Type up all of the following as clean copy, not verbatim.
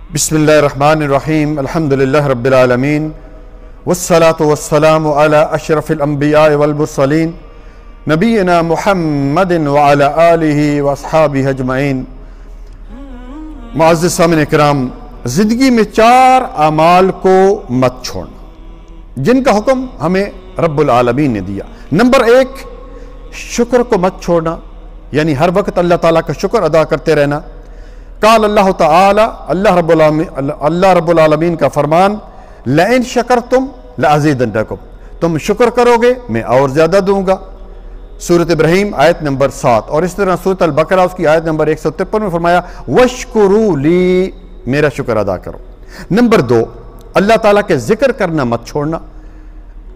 बिस्मिल्लाहिर्रहमानिर्रहीम अल्हम्दुलिल्लाहि रब्बिल आलमीन वस्सलातु वस्सलामु अला अशरफिल अंबिया वल मुरसलीन नबीना मुहम्मदिन व अला आलिहि व अस्हाबिहि अजमईन। मुअज़्ज़िज़ सामिन इकराम, ज़िंदगी में 4 अमाल को मत छोड़ना जिनका हुक्म हमें रब्बुल आलमीन ने दिया। नंबर 1, शुक्र को मत छोड़ना, यानी हर वक्त अल्लाह ताला का शुक्र अदा करते रहना। काल अल्लाह ताला, अल्लाह रब्बुल आलमीन का फरमान, लइन शकरतुम लअज़ीदन्नकुम, तुम शुक्र करोगे मैं और ज़्यादा दूंगा। सूरत इब्राहीम आयत नंबर 7। और इस तरह सूरत अल बकरा उसकी आयत नंबर 153 में फरमाया वश्कुरू ली, मेरा शुक्र अदा करो। नंबर 2, अल्लाह ताला के जिक्र करना मत छोड़ना।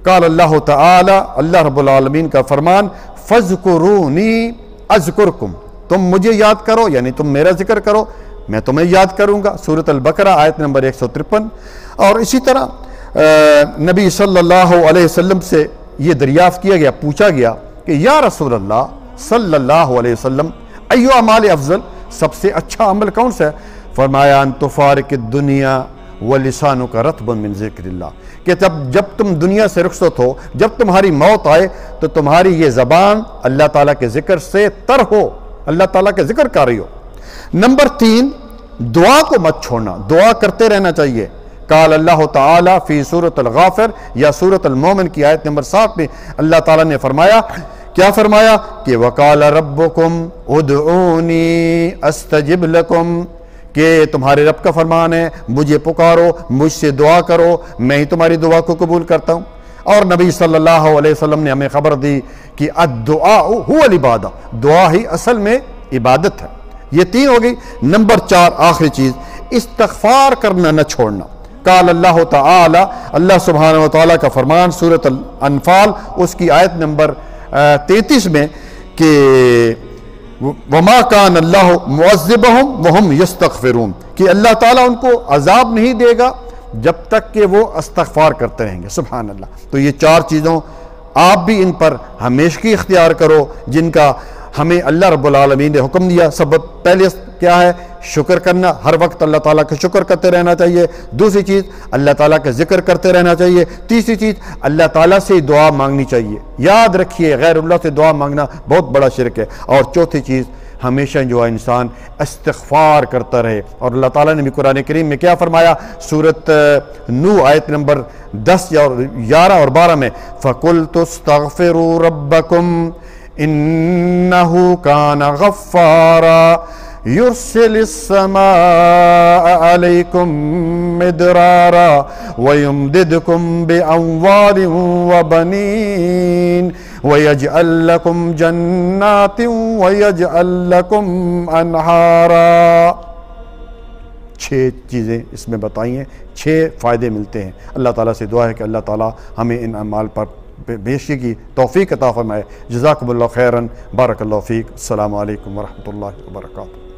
काल अल्लाह ताला, अल्लाह रब्बुल आलमीन का फरमान, फज़कुरूनी अज़कुरकुम, तुम मुझे याद करो यानी तुम मेरा जिक्र करो मैं तुम्हें याद करूंगा। सूरत अल बकरा आयत नंबर 153। और इसी तरह नबी सल्लल्लाहु अलैहि वसल्लम से ये दरियाफ्त किया गया, पूछा गया कि या रसूल अल्लाह सल्लल्लाहु अलैहि वसल्लम अय्यु अमाल अफजल, सबसे अच्छा अमल कौन सा है? फरमाया अन तुफारिक दुनिया व लिसानुका रत्बुन मिन ज़िक्रिल्लाह, कि जब तुम दुनिया से रुखसत हो, जब तुम्हारी मौत आए तो तुम्हारी ये ज़बान अल्लाह ताला के जिक्र से तर हो, अल्लाह ताला के जिक्र कर रही हो। नंबर 3, दुआ को मत छोड़ना, दुआ करते रहना चाहिए। काल अल्लाह ताला फी सूरत अल-गाफिर या सूरत अल-मोमिन की आयत नंबर 7 में अल्लाह ताला ने फरमाया, क्या फरमाया कि वकाल रब्बुकुम उदऊनी अस्तजिब लकुम, कि तुम्हारे रब का फरमान है मुझे पुकारो, मुझसे दुआ करो, मैं ही तुम्हारी दुआ को कबूल करता हूँ। और नबी सल्लल्लाहु अलैहि वसल्लम ने हमें खबर दी कि अद्दुआ हुवल इबादा, दुआ ही असल में इबादत है। ये 3 हो गई। नंबर 4, आखिरी चीज़, इस्तिग़फ़ार करना न छोड़ना। काल अल्लाह ताला, अल्लाह सुब्हानहु व तआला का फरमान सूरत अल-अनफ़ाल उसकी आयत नंबर 33 में कि वमा कान अल्लाहु मुअज़्ज़िबहुम व हुम यस्तग़फ़िरून, कि अल्लाह ताला उनको अज़ाब नहीं देगा जब तक कि वो इस्तिग़फ़ार करते रहेंगे। सुभान अल्लाह। तो ये 4 चीज़ों आप भी इन पर हमेशगी इख्तियार करो जिनका हमें अल्लाह रब्बुल आलमीन ने हुक्म दिया। सब पहले क्या है? शुक्र करना, हर वक्त अल्लाह ताला का शुक्र करते रहना चाहिए। दूसरी चीज़, अल्लाह ताला का जिक्र करते रहना चाहिए। तीसरी चीज़, अल्लाह ताला से दुआ मांगनी चाहिए। याद रखिए गैरुल्लाह से दुआ मांगना बहुत बड़ा शिरक है। और चौथी चीज़, हमेशा जो है इंसान इस्तिग़फ़ार करता रहे। और अल्लाह ताला ने भी कुरान करीम में क्या फरमाया? सूरत नूह आयत नंबर 10 और 11 और 12 में, फ़कुल्तुस्तग़फ़िरू रब्बकुम इन्नहु काना गफ़्फ़ारा युरसिलिस समाअ अलैकुम मिदरारा व युमदिदकुम बिअमवालिन व बनीन व यजअल लकुम जन्नातिन व यजअल लकुम अनहारा। 6 चीज़ें इसमें बताई हैं, 6 फ़ायदे मिलते हैं। अल्लाह ताला से दुआ है कि अल्लाह ताला हमें इन अमाल पर बेशी की तौफ़ीक़ अता फ़रमाए। जज़ाकुमुल्लाहु खैरन, बारकल्लाहु फ़ीक। अस्सलामु अलैकुम वरहमतुल्लाहि वबरकातुह।